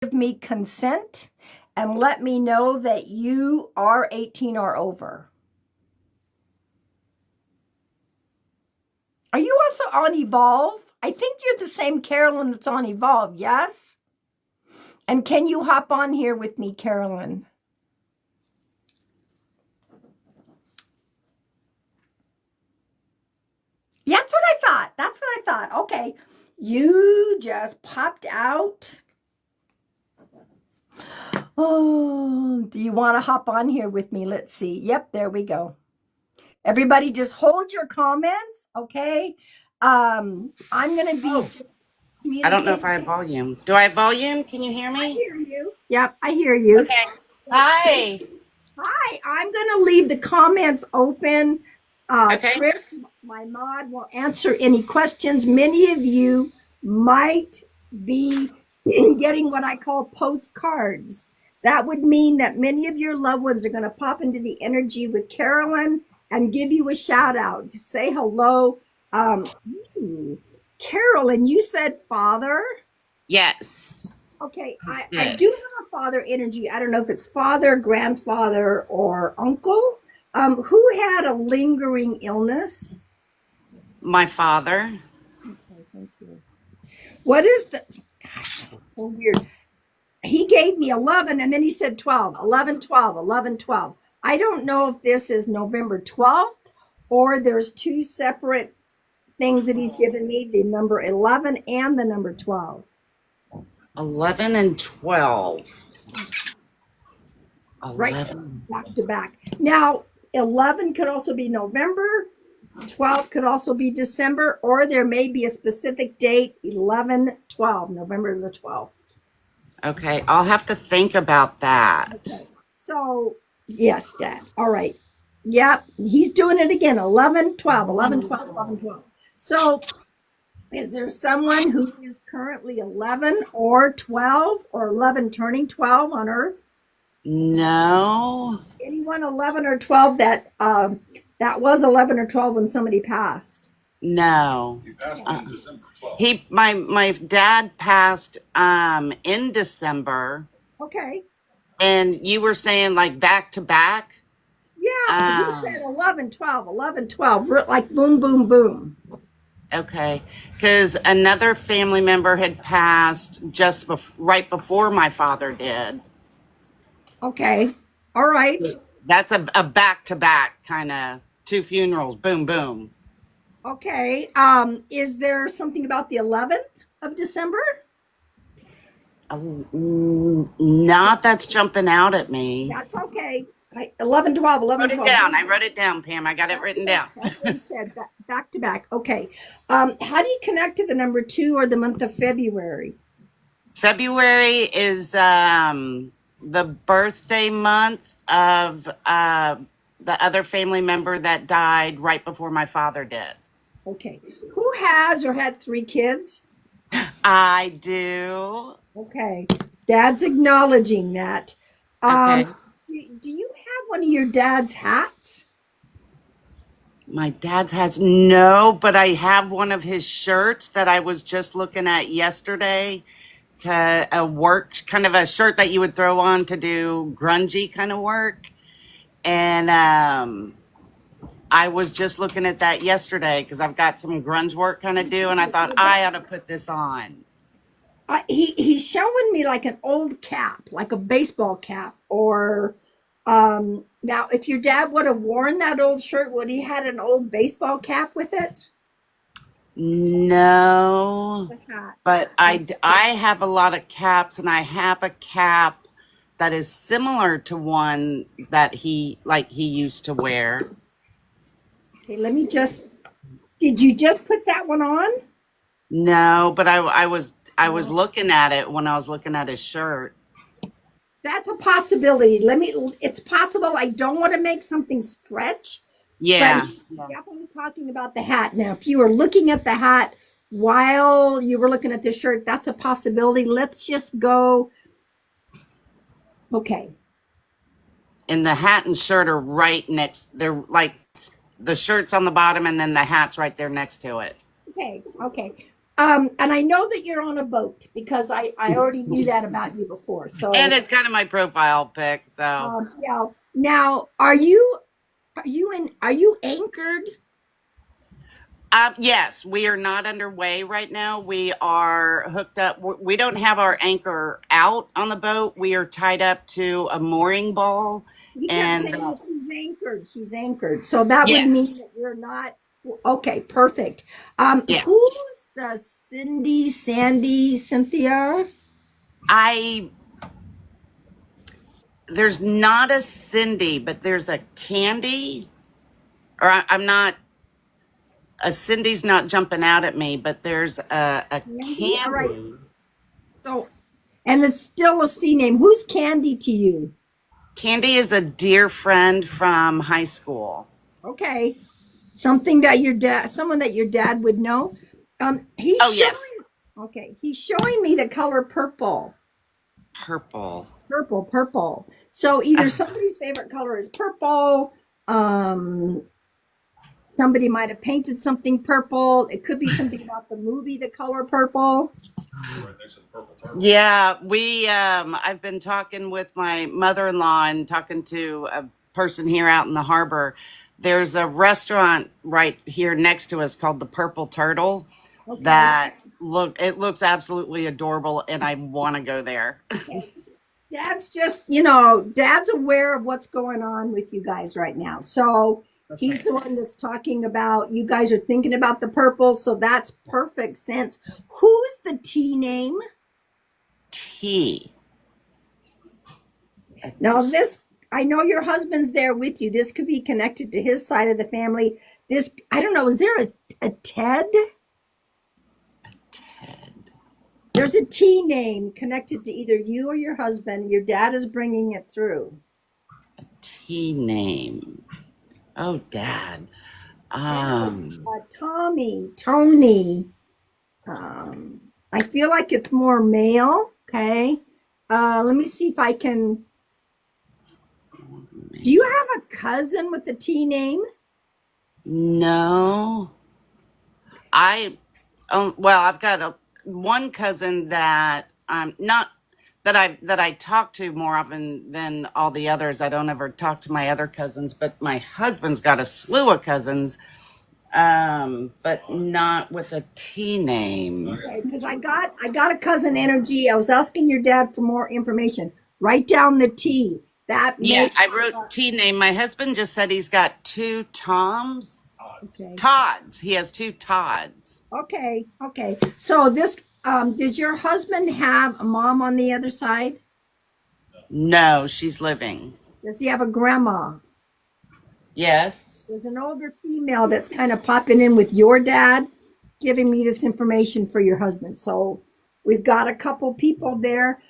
give me consent and let me know that you are 18 or over. Are you also on Evolve? I think you're the same Carolyn that's on Evolve, yes? And can you hop on here with me, Carolyn? That's what I thought. That's what I thought. Okay. You just popped out. Oh, do you want to hop on here with me? Let's see. Yep, there we go. Everybody just hold your comments, okay? I'm going to be I don't know if I have volume. Do I have volume? Can you hear I me? hear you. Yep, I hear you. Okay. Hi. Hi, I'm going to leave the comments open. Okay. Trish, my mod, will answer any questions. Many of you might be getting what I call postcards. That would mean that many of your loved ones are going to pop into the energy with Carolyn and give you a shout out to say hello. Carolyn, you said father. Yes. Okay, I Good. do have a father energy. I don't know if it's father, grandfather, or uncle. Who had a lingering illness? My father. Okay, thank you. What is the, gosh, that is so weird. He gave me 11 and then he said 12, 11, 12, 11, 12. I don't know if this is November 12th or there's two separate things that he's given me, the number 11 and the number 12. 11 and 12. Right 11. back to back. Now, 11 could also be November, 12 could also be December, or there may be a specific date, 11, 12, November the 12th. Okay. I'll have to think about that. Okay. So, yes, Dad. All right. Yep, he's doing it again, 11, 12, 11, 12, 11, 12. So, is there someone who is currently 11 or 12 or 11 turning 12 on Earth? No. Anyone 11 or 12 that was 11 or 12 when somebody passed? No. He passed in December 12th. My dad passed in December, Okay. and you were saying like back to back. Yeah, he said 11, 12, 11, 12, like boom, boom, boom. Okay, because another family member had passed just right before my father did. Okay. All right. That's a back-to-back kind of two funerals. Boom, boom. Okay. Is there something about the 11th of December? Not that's jumping out at me. That's okay. 11, 12, 11, Wrote it 12. down. I wrote it down, Pam. I got it written down. That's what he said. Back to back. Okay. How do you connect to the number 2 or the month of February? February is the birthday month of the other family member that died right before my father did. Okay. Who has or had 3 kids? I do. Okay. Dad's acknowledging that. Okay. Do you have one of your dad's hats? My dad's has no, but I have one of his shirts that I was just looking at yesterday. A work, kind of a shirt that you would throw on to do grungy kind of work. And I was just looking at that yesterday because I've got some grunge work kind of do, and I thought I ought to put this on. He's showing me like an old cap, like a baseball cap, or now if your dad would have worn that old shirt, would he had an old baseball cap with it? No, The hat. but I have a lot of caps, and I have a cap that is similar to one that he used to wear. Okay, let me just. Did you just put that one on? No, but I was looking at it when I was looking at his shirt. That's a possibility. It's possible I don't want to make something stretch, Yeah. but he's definitely talking about the hat. Now, if you were looking at the hat while you were looking at the shirt, that's a possibility. Let's just go. Okay. And the hat and shirt are right next. They're like the shirt's on the bottom, and then the hat's right there next to it. Okay. And I know that you're on a boat because I already knew that about you before. So, And it's kind of my profile pic. So, yeah. Now, are you anchored? yes, we are not underway right now. We are hooked up. We don't have our anchor out on the boat. We are tied up to a mooring ball. He kept And saying she's anchored. She's anchored. So that would yes, mean that you're not. Okay, perfect. yeah, Who's the Sandy, Cynthia? I, there's not a Cindy, but there's a Candy. I'm not, a Cindy's not jumping out at me, but there's a Candy. All right. Candy. So, and it's still a C name. Who's Candy to you? Candy is a dear friend from high school. Okay, something that your dad, someone that your dad would know. He's Oh, showing. yes. Okay, he's showing me the color purple. Purple. Purple, purple. So either Uh, somebody's favorite color is purple. Um, Somebody might have painted something purple. It could be something about the movie, The Color Purple. yeah, I've been talking with my mother-in-law and talking to a person here out in the harbor. There's a restaurant right here next to us called the Purple Turtle Okay. that it looks absolutely adorable and I want to go there. Okay. Dad's just, Dad's aware of what's going on with you guys right now. So he's the one that's talking about you guys are thinking about the purple. So that's perfect sense. Who's the T name? T. Now, this, I know your husband's there with you. This could be connected to his side of the family. This, I don't know, is there a Ted? Ted. There's a T name connected to either you or your husband. Your dad is bringing it through. T name. Oh, Dad. Tommy, Tony. I feel like it's more male. Okay. Let me see if I can. Do you have a cousin with a T name? No. I've got one cousin that not that I talk to more often than all the others. I don't ever talk to my other cousins, but my husband's got a slew of cousins, but not with a T name. Okay, because I got a cousin energy. I was asking your dad for more information. Write down the T. That Yeah, makes I wrote T name. My husband just said he's got two Toms. okay. Todds. He has two Todds. Okay. Okay. So this does your husband have a mom on the other side? No, she's living. Does he have a grandma? Yes. There's an older female that's kind of popping in with your dad, giving me this information for your husband. So we've got a couple people there.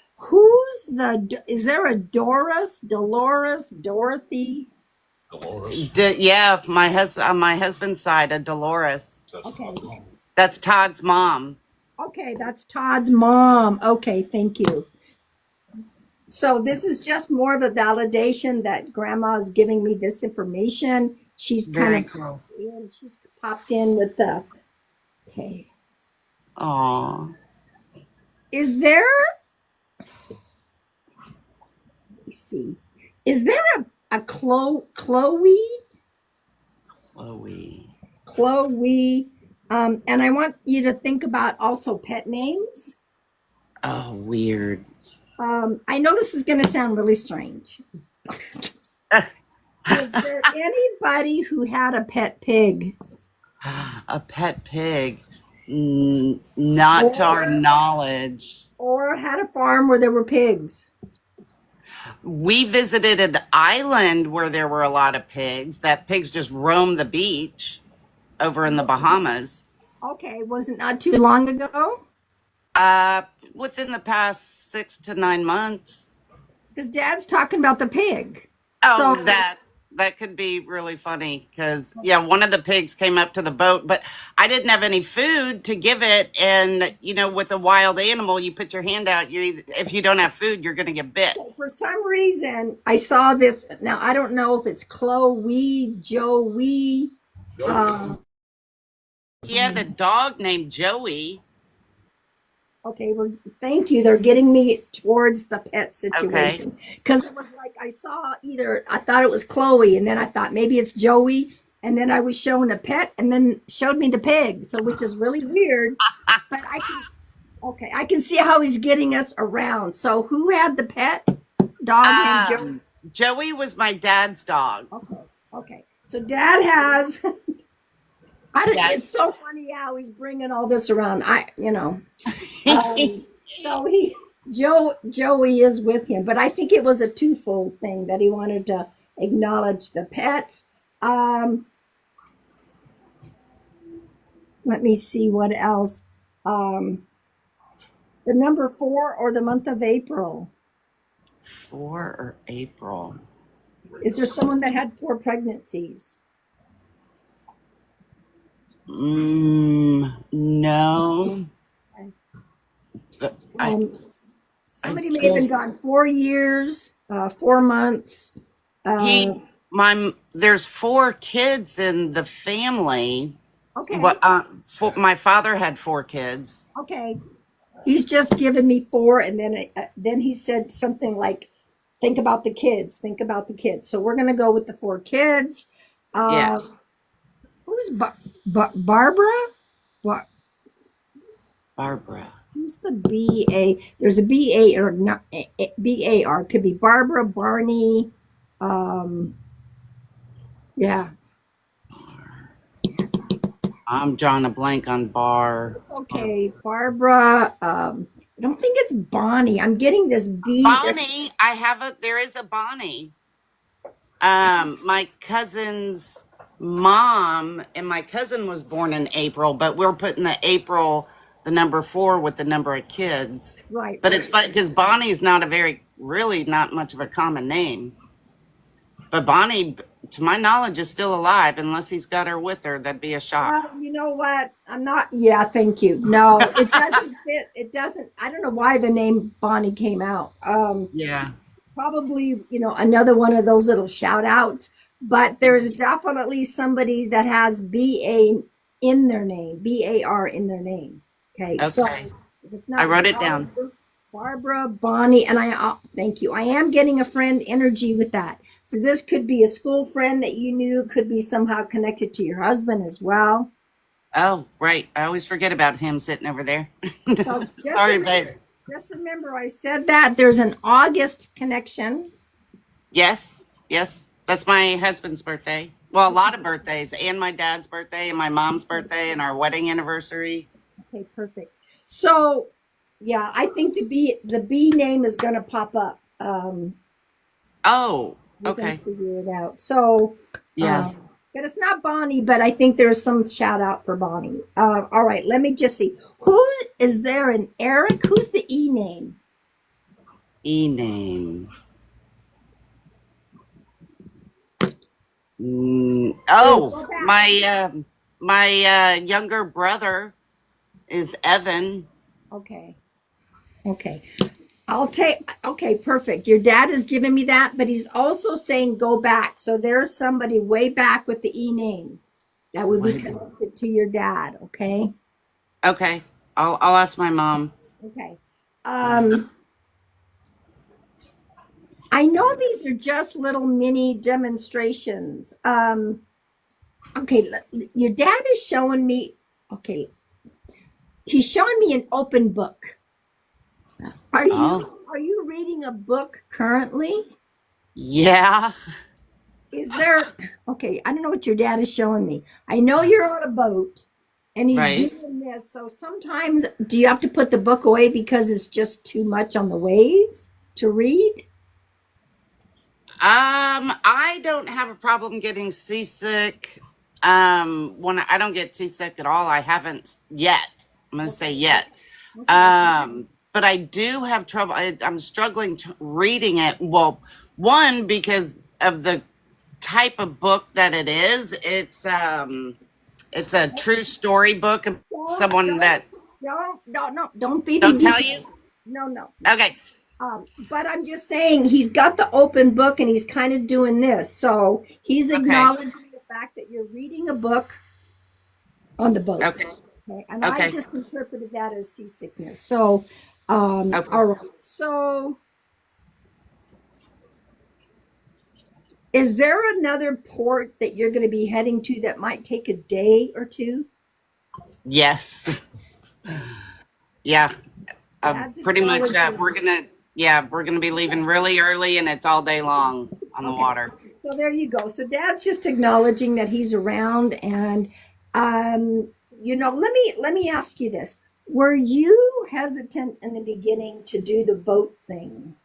Is there a Dolores, Dorothy? Yeah, on my husband's side, a Dolores. Okay. That's Todd's mom. Okay, that's Todd's mom. Okay, thank you. So this is just more of a validation that grandma's giving me this information. She's Very kind of cool. she's popped in with the okay. Aw. Is there let me see. Is there a Chloe? Chloe. Chloe. And I want you to think about also pet names. Oh, weird. I know this is going to sound really strange. Is there anybody who had a pet pig? A pet pig. Not to our knowledge. Or had a farm where there were pigs? We visited an island where there were a lot of pigs. That pigs just roam the beach over in the Bahamas. Okay, was it not too long ago? Within the past 6 to 9 months. Because Dad's talking about the pig. Oh, So that could be really funny because yeah, one of the pigs came up to the boat, but I didn't have any food to give it. And with a wild animal, you put your hand out. If you don't have food, you're going to get bit. for some reason, I saw this. Now I don't know if it's Chloe, Joey. He had a dog named Joey. Okay, well, thank you. They're getting me towards the pet Okay. situation because it was like I saw either I thought it was Chloe, and then I thought maybe it's Joey, and then I was shown a pet, and then showed me the pig. So which is really weird, but I can okay, I can see how he's getting us around. So who had the pet dog named Joey? Joey was my dad's dog. Okay, okay. So Dad has. I don't, Yes. it's so funny how he's bringing all this around. So Joey is with him, but I think it was a twofold thing that he wanted to acknowledge the pets. Um, Let me see what else. Um, the number 4 or the month of April. 4 or April. Is there someone that had 4 pregnancies? No. But Um, I Somebody may have been just gone 4 years, 4 months. Uh, he my there's 4 kids in the family. What? okay, My father had 4 kids. okay. He's just given me 4, and then he said something like, "Think about the kids. Think about the kids." So we're gonna go with the 4 kids. Yeah, Uh, who's Barbara? Bar- Barbara. who's the B-A? There's a B-A or not B-A-R. Could be Barbara, Barney. Um, yeah. I'm drawing a blank on Okay, Barbara. I don't think it's Bonnie. I'm getting this B. Bonnie. There is a Bonnie. My cousin's mom and my cousin was born in April, but we're putting the number 4 with the number of kids. Right, But it's right. fun because Bonnie's really not much of a common name. But Bonnie, to my knowledge, is still alive unless he's got her with her. That'd be a shock. You know what? I'm not. Yeah, thank you. No, it doesn't fit. It doesn't. I don't know why the name Bonnie came out. Yeah. Probably, another one of those little shout outs. But there's definitely somebody that has B-A in their name, B-A-R in their name. Okay, so Okay. if it's I not wrote it down. Barbara, Bonnie, and thank you. I am getting a friend energy with that. So this could be a school friend that you knew, could be somehow connected to your husband as well. Oh, right. I always forget about him sitting over there. So Sorry, babe. just remember I said that there's an August connection. Yes. Yes. That's my husband's birthday. Well, a lot of birthdays, and my dad's birthday, and my mom's birthday, and our wedding anniversary. Okay, perfect. So yeah, I think the B name is going to pop up. Oh, We're going okay. to figure it out. So, Yeah. but it's not Bonnie, but I think there's some shout out for Bonnie. All right, let me just see. Who is there in Eric? Who's the E name? E name. Go Oh, back. my younger brother is Evan. Okay. Okay. Okay, perfect. Your dad is giving me that, but he's also saying go back. So there's somebody way back with the E name that would be Way back. connected to your dad. Okay. Okay, I'll ask my mom. Okay. I know these are just little mini demonstrations. Okay, your dad is showing me, okay, he's showing me an open book. Are you Oh, are you reading a book currently? yeah. Is there okay, I don't know what your dad is showing me. I know you're on a boat and he's Right. doing this. So sometimes do you have to put the book away because it's just too much on the waves to read? I don't have a problem getting seasick. When I don't get seasick at all, I haven't yet. I'm gonna say Okay. yet. Okay. But I do have trouble. I'm struggling reading it. Well, one because of the type of book that it is. It's a true story book of Don't, someone don't, that don't feed me don't tell details. you. No, no. Okay. But I'm just saying he's got the open book and he's kind of doing this. So he's Okay. acknowledging the fact that you're reading a book on the boat. Okay. Okay, and I Okay. just interpreted that as seasickness. So, Okay. all right. So, is there another port that you're going to be heading to that might take a day or two? Yes. Yeah. Dad's Pretty much. acknowledging. We're gonna be leaving really early, and it's all day long on the Okay, water. so there you go. So Dad's just acknowledging that he's around, and let me ask you this: were you hesitant in the beginning to do the boat thing?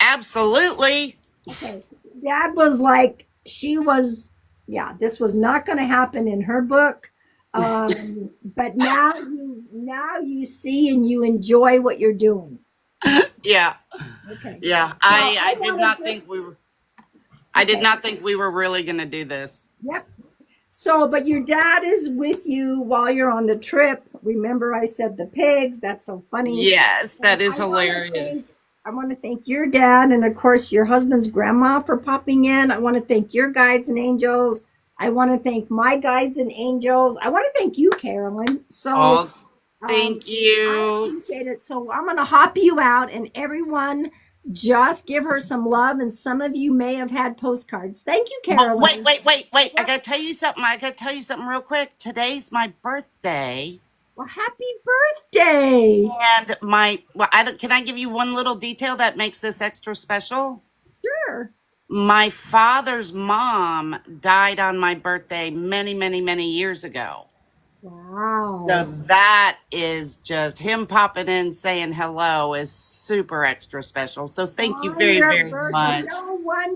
Absolutely. Okay. Dad was like, she was, yeah, this was not going to happen in her book. But now you see and you enjoy what you're doing. Yeah. Okay. Yeah. Well, I I did want not to just, think we were. I did okay. not think we were really gonna do this. Yep. So, but your dad is with you while you're on the trip. Remember, I said the pigs. That's so funny. Yes, And that is hilarious. I want to thank your dad and of course your husband's grandma for popping in. I want to thank your guides and angels. I want to thank my guides and angels. I want to thank you, Carolyn. So Oh, thank I you. appreciate it. So I'm going to hop you out, and everyone just give her some love. And some of you may have had postcards. Thank you, But wait, Carolyn. wait, wait, wait. I What? gotta tell you something. I gotta tell you something real quick. Today's my birthday. Well, happy birthday. And I don't, can I give you one little detail that makes this extra special? Sure. My father's mom died on my birthday many, many, many years ago. So Wow. that is just him popping in saying hello is super extra special. So thank you On very, your very birthday. much. No one